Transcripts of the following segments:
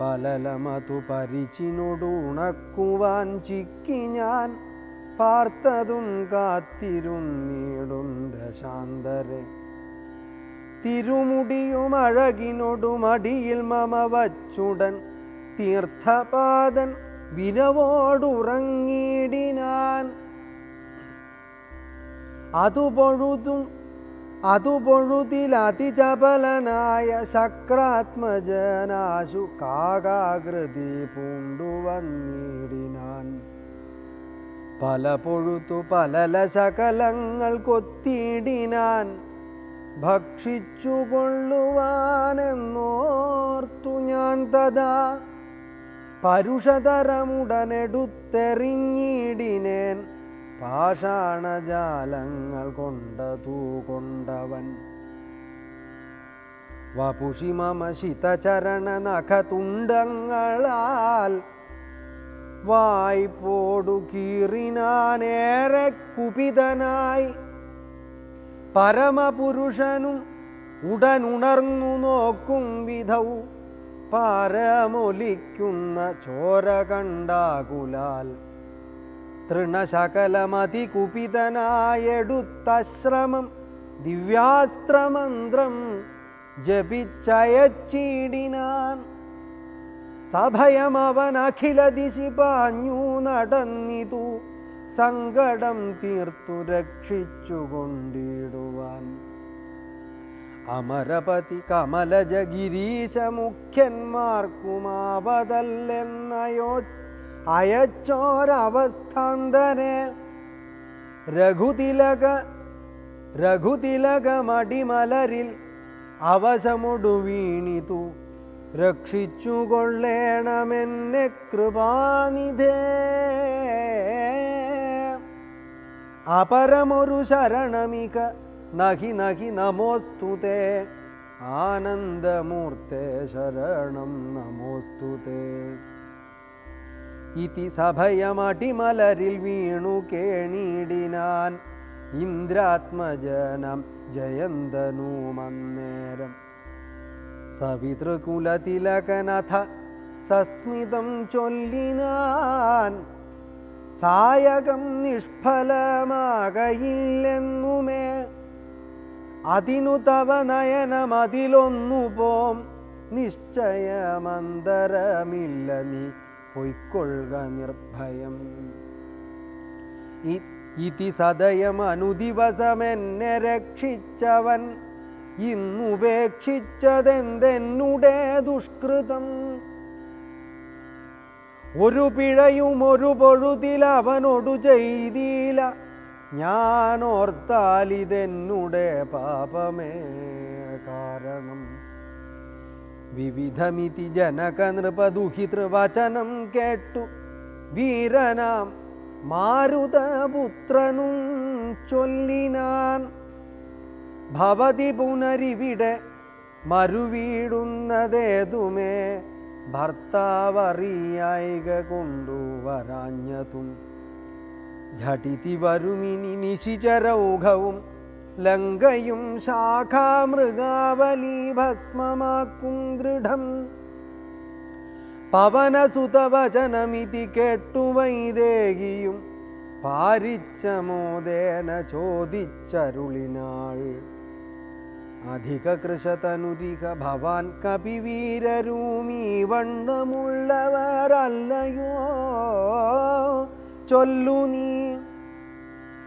പലലമതു പരിച്ചിനൊടുണക്കുവാൻ ചിക്കി ഞാൻ പാർത്തതും കാത്തിരുന്നീടും ദശാന്തരെ. തിരുമുടിയും അഴകിനൊടുമടിയിൽ മമ വച്ചുടൻ തീർത്ഥപാദൻ വിരവോടുറങ്ങിടിനാൻ. അതുപൊഴുതിലതിചപലനായ ശക്രാത്മജനാശു കാകാകൃതി പൂണ്ടുവന്നിടിനാൻ. പല പൊഴുത്തു പലല ശകലങ്ങൾ കൊത്തിയിടിനാൻ. ഭക്ഷിച്ചുകൊള്ളുവാനെന്നോർത്തു ഞാൻ തഥാ പരുഷതരമുടനെടുത്തെറിഞ്ഞിടിനേൻ. പാഷാണജാലങ്ങൾ കൊണ്ടതു കൊണ്ടവൻ വപുഷി മമ ശിതചരണ നഖതുണ്ടങ്ങളാൽ വായ്പോടു കീറിനാനേറെ കുപിതനായി. പരമപുരുഷനും ഉടനുണർന്നു നോക്കും വിധൗ പാരമൊലിക്കുന്ന ചോര കണ്ടാകുലാൽ തൃണശകലമതികുപിതനായെടുത്തശ്രമം ദിവ്യാസ്ത്രമന്ത്രം ജപിച്ചയച്ചിടിനാൻ. സഭയമവൻ അഖില ദിശി പാഞ്ഞു നടന്നിതു സങ്കടം തീർത്തു രക്ഷിച്ചുകൊണ്ടിടുവാൻ. അമരപതി കമലജ ഗിരീശ മുഖ്യന്മാർക്കുമാവതല്ലെന്നയോ അയച്ചോരവസ്ഥാന്തനെ. രഘുതിലകമടിമലരിൽ അവശമൊടു വീണിതു രക്ഷിച്ചുകൊള്ളേണമെന്നെ കൃപാനിധേ. അപരമൊരു ശരണമിക നഹി നഹി നമോസ്തുതേ. ആനന്ദമൂർത്തേ ശരണം നമോസ്തുതേ. ഇതി സഭയമടിമലരിൽ വീണു കേണിടിനാൻ. ഇന്ദ്രാത്മജനം ജയന്തനുമന്നേരം സവിതൃകുലതിലകനഥ സസ്മിതം ചൊല്ലിനാൻ. സായകം നിഷ്ഫലമാകയില്ലെന്നുമേ അതിനു തവ നയനമതിലൊന്നു പോം. നിശ്ചയമന്തരമില്ല നീ പൊയ്ക്കൊള്ളുക നിർഭയം. ഇതി സദയമനുദിവസമെന്നെ രക്ഷിച്ചവൻ ഇന്നുപേക്ഷിച്ചതെന്തെന്നുടെ ദുഷ്കൃതം. ഒരു പിഴയും ഒരു പൊഴുതിലവനോടു ചെയ്തില്ല. ഞാനോർത്താലിതെന്നുടെ പാപമേ കാരണം. വിവിധമിതി ജനകനൃപദുഹിതൃവചനം കേട്ടു വീരനാം മാരുതപുത്രനും ചൊല്ലിനാൻ. ഭവതി പുനരിവിടെ മറുവീടുന്നതേതുമേ ഭർത്താവറിയായിക കൊണ്ടുവരാഞ്ഞതും. ഝടിതി വരുമിനി നിശിചരൗഘവും ലങ്കയും ശാഖാമൃഗാവലി ഭസ്മമാക്കും ദൃഢം. പവനസുതവചനമിതി കേട്ടു വൈദേഹിയും പാരിച്ചമോദേന ചോദിച്ചരുളിനാൾ. അധിക കൃശതനുരിക ഭവാൻ കപിവീരരൂമീ വണ്ണമുള്ളവരല്ലയോ ചൊല്ലു നീ.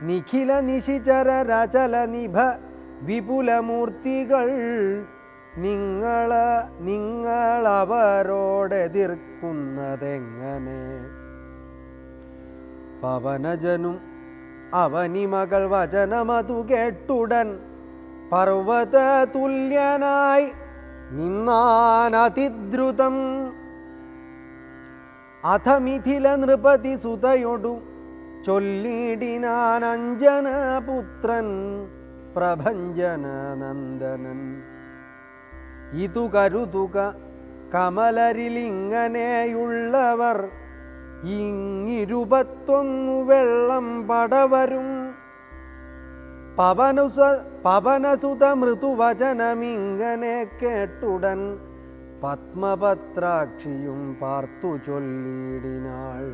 നിഖില നിശിചര രചല നിഭ വിപുലമൂർത്തികൾ നിങ്ങളവരോടെതിർക്കുന്നതെങ്ങനെ. പവനജനും അവനിമകൾ വചനമതു കേട്ടുടൻ പർവ്വത തുല്യനായി നിന്നാനതിദ്രുതം. അഥ മിഥില നൃപതി സുതയൊടു ചൊല്ലിടിനാൻ അഞ്ജനപുത്രൻ പ്രഭഞ്ജനനന്ദനൻ. ഇതു കരുതുക കമലരിലിങ്ങനെയുള്ളവർ ഇങ്ങിരുപത്തൊന്നു വെള്ളം പടവരും. പവനസുത മൃദുവചനമിങ്ങനെ കേട്ടുടൻ പത്മപത്രാക്ഷിയും പാർത്തു ചൊല്ലിയിടിനാൾ.